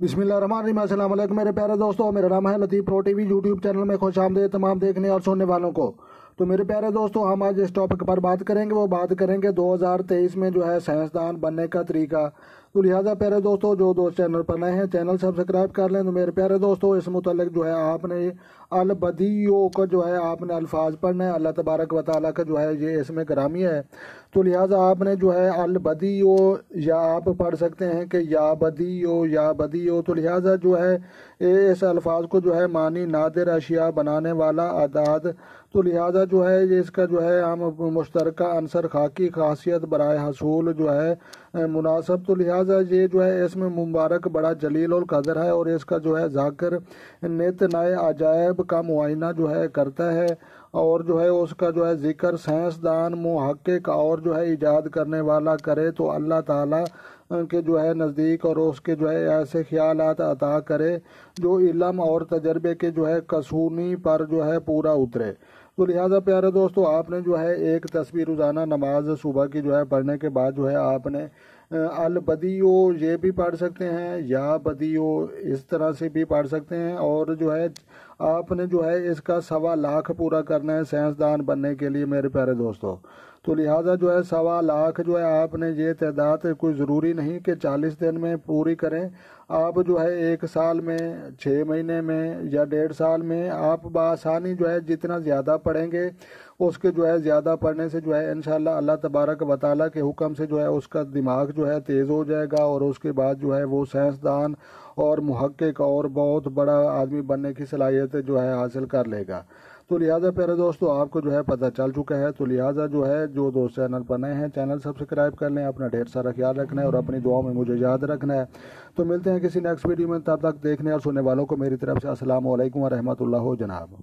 बिस्मिल्लाहिर्रहमानिर्रहीम। अस्सलाम वालेकुम मेरे प्यारे दोस्तों, मेरा नाम है लतीफ़ प्रो टीवी। यूट्यूब चैनल में खुश आमदीद तमाम देखने और सुनने वालों को। तो मेरे प्यारे दोस्तों, हम आज इस टॉपिक पर बात करेंगे। वो बात करेंगे 2023 में जो है साइंसदान बनने का तरीका। तो लिहाजा प्यारे दोस्तों, जो दोस्त चैनल पर नए हैं चैनल सब्सक्राइब कर लें। तो मेरे प्यारे दोस्तों, इस मुतल्लिक जो है आपने अल बदियो का जो है आपने अल्फाज पढ़ना है। अल्लाह तबारक व तआला का जो है ये इसमें ग्रामी है। तो लिहाजा आपने जो है अल बदियो, या आप पढ़ सकते हैं कि या बदियो। तो लिहाजा जो है इस अल्फाज को जो है मानी नादिर अशिया बनाने वाला अदाद। तो लिहाजा जो है ये इसका जो है हम मुश्तरका अंसर खाकी खासियत बराए हसूल जो है मुनासब। तो लिहाजा ये जो है इसमें मुबारक बड़ा जलील और कदर है, और इसका जो है जाकर नित नए अजायब का मुआयना जो है करता है, और जो है उसका जो है जिक्र साइंसदान मुहक्किक और जो है ईजाद करने वाला करे तो अल्लाह ताला के जो है नज़दीक और उसके जो है ऐसे ख्यालात अता करे जो इल्म और तजर्बे के जो है कसूनी पर जो है पूरा उतरे। तो लिहाजा प्यारे दोस्तों, आपने जो है एक तस्बीह रोज़ाना नमाज सुबह की जो है पढ़ने के बाद जो है आपने अल बदियो ये भी पढ़ सकते हैं, या बदियो इस तरह से भी पढ़ सकते हैं। और जो है आपने जो है इसका 1.25 लाख पूरा करना है साइंसदान बनने के लिए मेरे प्यारे दोस्तों। तो लिहाजा जो है 1.25 लाख जो है आपने ये तादाद कोई ज़रूरी नहीं कि 40 दिन में पूरी करें। आप जो है 1 साल में, 6 महीने में, या 1.5 साल में आप बआसानी जो है जितना ज़्यादा पढ़ेंगे उसके जो है ज़्यादा पढ़ने से जो है इंशाअल्लाह अल्लाह तबारक व तआला के हुक्म से जो है उसका दिमाग जो है तेज़ हो जाएगा, और उसके बाद जो है वो साइंसदान और मुहक्किक और बहुत बड़ा आदमी बनने की सलाहियत जो है हासिल कर लेगा। तो लिहाजा प्यारे दोस्तों, आपको जो है पता चल चुका है। तो लिहाजा जो है जो दोस्त चैनल पर नए हैं चैनल सब्सक्राइब कर लें। अपना ढेर सारा ख्याल रखना है और अपनी दुआओं में मुझे याद रखना है। तो मिलते हैं किसी नेक्स्ट वीडियो में, तब तक देखने और सुनने वालों को मेरी तरफ से अस्सलाम वालेकुम व रहमतुल्लाह जनाब।